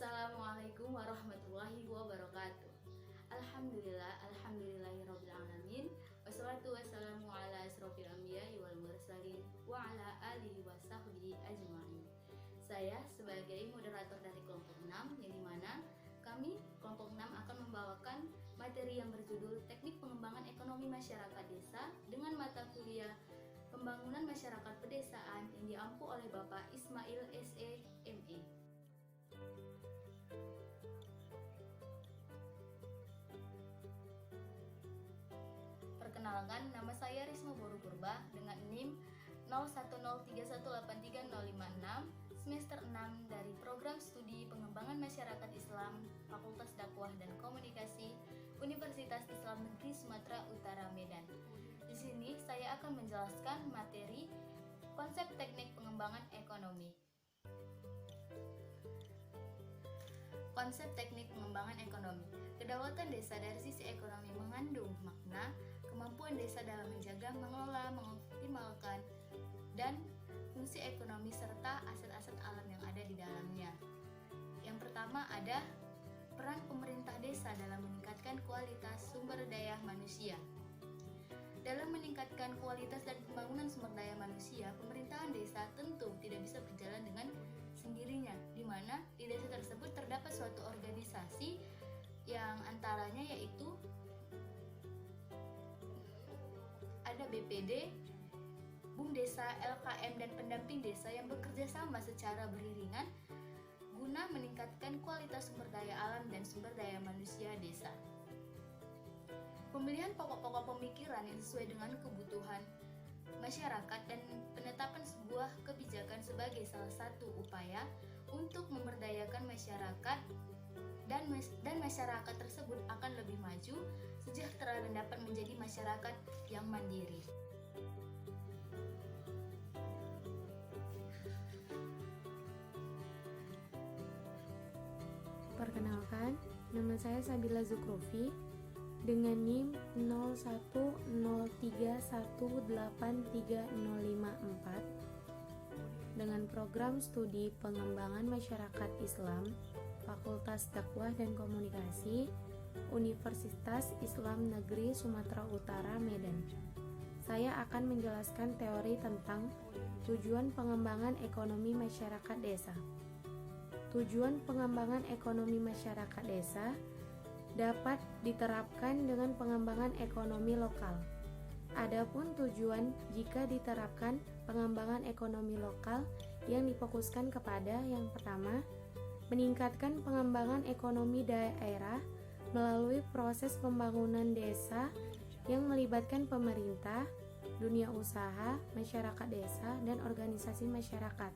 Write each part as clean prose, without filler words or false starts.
Assalamualaikum warahmatullahi wabarakatuh. Alhamdulillahirrabbilalamin. Wassalatu wassalamu ala asrofil anbiya'i wal mursalin wa ala alihi wa sahbihi ajma'in. Saya sebagai moderator dari kelompok 6, yang dimana kami kelompok 6 akan membawakan materi yang berjudul Teknik Pengembangan Ekonomi Masyarakat Desa dengan mata kuliah Pembangunan Masyarakat Pedesaan yang diampu oleh Bapak Ismail SE ME. Perkenalkan, nama saya Risma Boru Purba dengan NIM 0103183056, semester 6 dari Program Studi Pengembangan Masyarakat Islam, Fakultas Dakwah dan Komunikasi, Universitas Islam Negeri Sumatera Utara Medan. Di sini saya akan menjelaskan materi konsep teknik pengembangan ekonomi. Konsep teknik pengembangan ekonomi. Kedaulatan desa dari sisi ekonomi mengandung makna kemampuan desa dalam menjaga, mengelola, mengoptimalkan, dan fungsi ekonomi serta aset-aset alam yang ada di dalamnya. Yang pertama ada peran pemerintah desa dalam meningkatkan kualitas sumber daya manusia. Dalam meningkatkan kualitas dan pembangunan sumber daya manusia, pemerintahan desa tentu tidak bisa berjalan dengan sendirinya, di mana di desa tersebut terdapat suatu organisasi yang antaranya yaitu ada BPD, BUMDesa, LKM, dan pendamping desa yang bekerja sama secara beriringan guna meningkatkan kualitas sumber daya alam dan sumber daya manusia desa. Pemilihan pokok-pokok pemikiran yang sesuai dengan kebutuhan masyarakat dan penetapan sebuah kebijakan sebagai salah satu upaya untuk memberdayakan masyarakat dan masyarakat tersebut akan lebih maju, sejahtera, dan dapat menjadi masyarakat yang mandiri. Perkenalkan, nama saya Sabila Zukrofi dengan NIM 0103183054 dengan program studi pengembangan masyarakat Islam, Fakultas Dakwah dan Komunikasi, Universitas Islam Negeri Sumatera Utara Medan. Saya akan menjelaskan teori tentang tujuan pengembangan ekonomi masyarakat desa. Tujuan pengembangan ekonomi masyarakat desa dapat diterapkan dengan pengembangan ekonomi lokal. Adapun tujuan jika diterapkan pengembangan ekonomi lokal yang difokuskan kepada yang pertama, meningkatkan pengembangan ekonomi daerah melalui proses pembangunan desa yang melibatkan pemerintah, dunia usaha, masyarakat desa, dan organisasi masyarakat.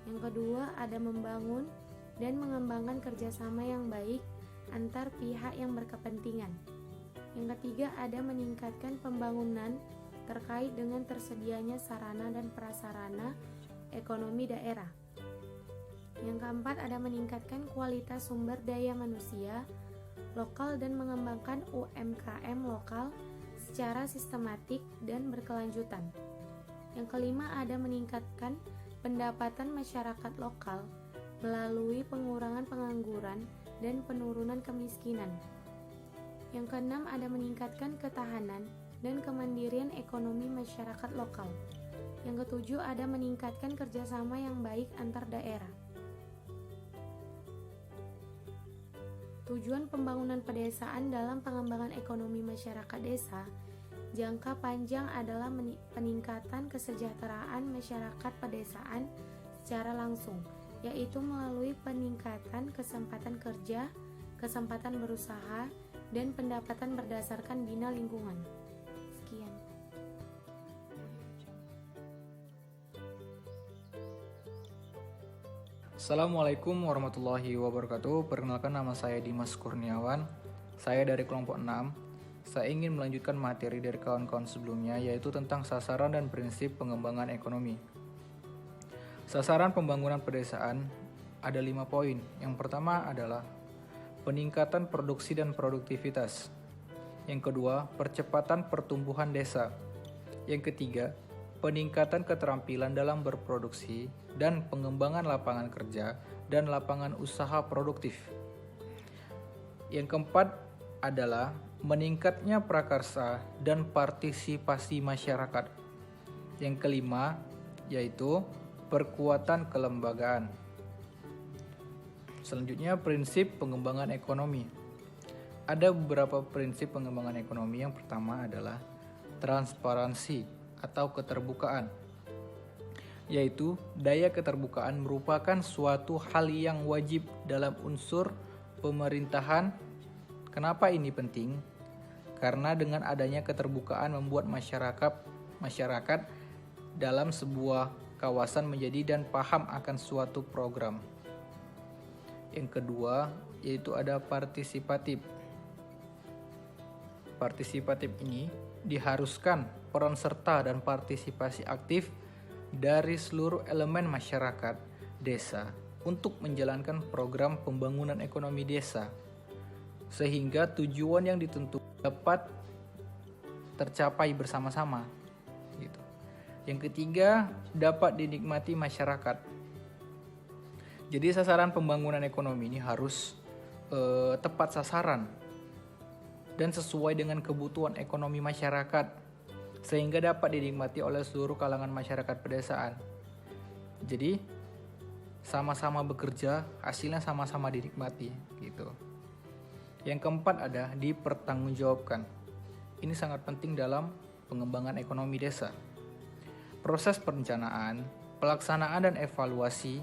Yang kedua, ada membangun dan mengembangkan kerjasama yang baik antar pihak yang berkepentingan. Yang ketiga, ada meningkatkan pembangunan terkait dengan tersedianya sarana dan prasarana ekonomi daerah. Yang keempat, ada meningkatkan kualitas sumber daya manusia lokal dan mengembangkan UMKM lokal secara sistematik dan berkelanjutan. Yang kelima, ada meningkatkan pendapatan masyarakat lokal melalui pengurangan pengangguran dan penurunan kemiskinan. Yang keenam, ada meningkatkan ketahanan dan kemandirian ekonomi masyarakat lokal. Yang ketujuh, ada meningkatkan kerjasama yang baik antar daerah. Tujuan pembangunan pedesaan dalam pengembangan ekonomi masyarakat desa jangka panjang adalah peningkatan kesejahteraan masyarakat pedesaan secara langsung, yaitu melalui peningkatan kesempatan kerja, kesempatan berusaha, dan pendapatan berdasarkan bina lingkungan. Sekian. Assalamualaikum warahmatullahi wabarakatuh. Perkenalkan, nama saya Dimas Kurniawan. Saya dari kelompok 6. Saya ingin melanjutkan materi dari kawan-kawan sebelumnya, yaitu tentang sasaran dan prinsip pengembangan ekonomi. Sasaran pembangunan pedesaan ada 5 poin. Yang pertama adalah peningkatan produksi dan produktivitas. Yang kedua, percepatan pertumbuhan desa. Yang ketiga, peningkatan keterampilan dalam berproduksi dan pengembangan lapangan kerja dan lapangan usaha produktif. Yang keempat adalah meningkatnya prakarsa dan partisipasi masyarakat. Yang kelima yaitu perkuatan kelembagaan. Selanjutnya, prinsip pengembangan ekonomi. Ada beberapa prinsip pengembangan ekonomi. Yang pertama adalah transparansi atau keterbukaan, yaitu daya keterbukaan merupakan suatu hal yang wajib dalam unsur pemerintahan. Kenapa ini penting? Karena dengan adanya keterbukaan membuat masyarakat dalam sebuah kawasan menjadi dan paham akan suatu program. Yang kedua yaitu ada partisipatif. Partisipatif ini diharuskan peran serta dan partisipasi aktif dari seluruh elemen masyarakat desa untuk menjalankan program pembangunan ekonomi desa, sehingga tujuan yang ditentukan dapat tercapai bersama-sama. Gitu. Yang ketiga, dapat dinikmati masyarakat. Jadi sasaran pembangunan ekonomi ini harus tepat sasaran dan sesuai dengan kebutuhan ekonomi masyarakat, sehingga dapat dinikmati oleh seluruh kalangan masyarakat pedesaan. Jadi sama-sama bekerja, hasilnya sama-sama dinikmati gitu. Yang keempat ada dipertanggungjawabkan. Ini sangat penting dalam pengembangan ekonomi desa. Proses perencanaan, pelaksanaan dan evaluasi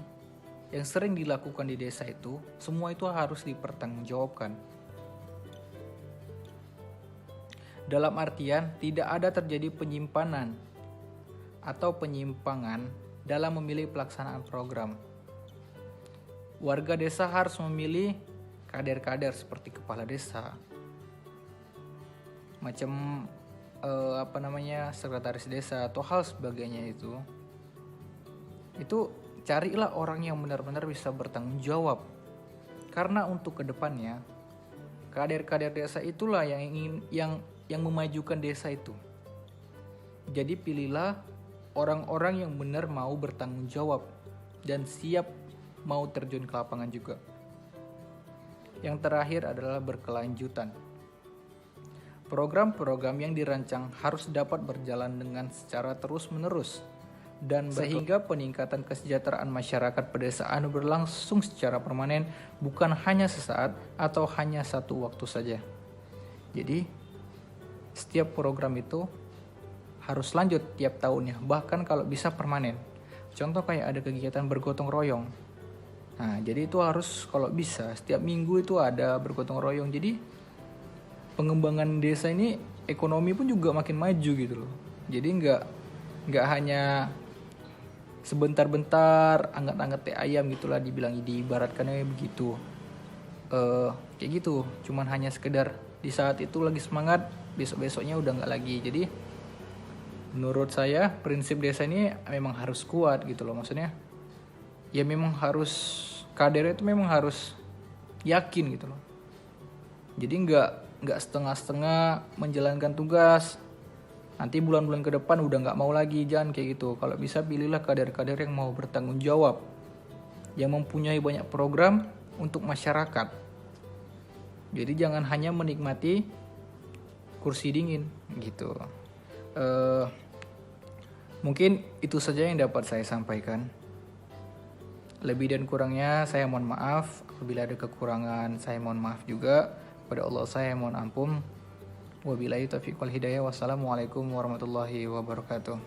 yang sering dilakukan di desa itu, semua itu harus dipertanggungjawabkan. Dalam artian tidak ada terjadi penyimpanan atau penyimpangan dalam memilih pelaksanaan program. Warga desa harus memilih kader-kader seperti kepala desa, sekretaris desa atau hal sebagainya itu carilah orang yang benar-benar bisa bertanggung jawab. Karena untuk kedepannya kader-kader desa itulah yang memajukan desa itu. Jadi pilihlah orang-orang yang benar mau bertanggung jawab dan siap mau terjun ke lapangan juga. Yang terakhir adalah berkelanjutan. Program-program yang dirancang harus dapat berjalan dengan secara terus-menerus dan sehingga peningkatan kesejahteraan masyarakat pedesaan berlangsung secara permanen, bukan hanya sesaat atau hanya satu waktu saja. Jadi setiap program itu harus lanjut tiap tahunnya, bahkan kalau bisa permanen. Contoh kayak ada kegiatan bergotong royong. Nah, jadi itu harus kalau bisa setiap minggu itu ada bergotong royong. Jadi pengembangan desa ini ekonomi pun juga makin maju gitu loh. Jadi nggak hanya sebentar-bentar angkat-angkat teh ayam gitulah diibaratkannya begitu. Kayak gitu, cuman hanya sekedar di saat itu lagi semangat, besok-besoknya udah nggak lagi. Jadi menurut saya prinsip desa ini memang harus kuat gitu loh. Maksudnya ya memang harus kadernya itu memang harus yakin gitu loh. Jadi nggak setengah-setengah menjalankan tugas, nanti bulan-bulan ke depan udah nggak mau lagi, jangan kayak gitu. Kalau bisa pilihlah kader-kader yang mau bertanggung jawab, yang mempunyai banyak program untuk masyarakat. Jadi jangan hanya menikmati kursi dingin gitu. Mungkin itu saja yang dapat saya sampaikan. Lebih dan kurangnya saya mohon maaf. Apabila ada kekurangan saya mohon maaf juga. Kepada Allah saya mohon ampun. Wabillahi taufiq wal hidayah. Wassalamualaikum warahmatullahi wabarakatuh.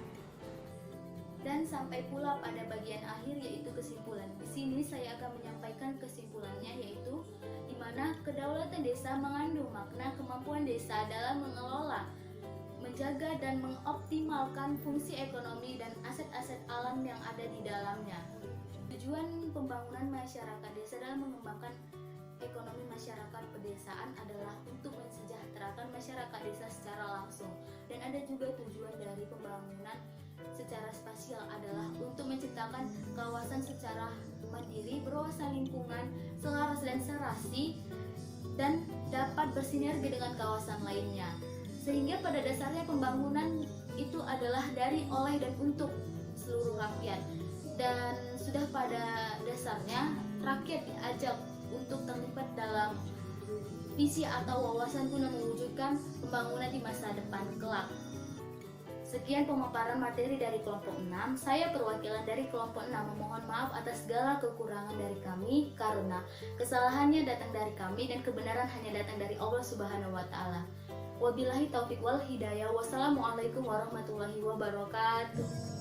Dan sampai pula pada bagian akhir yaitu kesimpulan. Di sini saya akan menyampaikan kesimpulannya, yaitu di mana kedaulatan desa mengandung makna kemampuan desa dalam mengelola, menjaga dan mengoptimalkan fungsi ekonomi dan aset-aset alam yang ada di dalamnya. Tujuan pembangunan masyarakat desa dalam mengembangkan ekonomi masyarakat pedesaan adalah untuk mensejahterakan masyarakat desa secara langsung. Dan ada juga tujuan dari pembangunan secara spasial adalah untuk menciptakan kawasan secara mandiri, berwawasan lingkungan, selaras dan serasi, dan dapat bersinergi dengan kawasan lainnya. Sehingga pada dasarnya pembangunan itu adalah dari, oleh, dan untuk seluruh rakyat. Dan sudah pada dasarnya rakyat diajak untuk terlibat dalam visi atau wawasan guna mewujudkan pembangunan di masa depan kelak. Sekian pemaparan materi dari kelompok 6. Saya perwakilan dari kelompok 6 memohon maaf atas segala kekurangan dari kami karena kesalahannya datang dari kami dan kebenaran hanya datang dari Allah Subhanahu wa taala. Wabillahi taufik wal hidayah. Wassalamualaikum warahmatullahi wabarakatuh.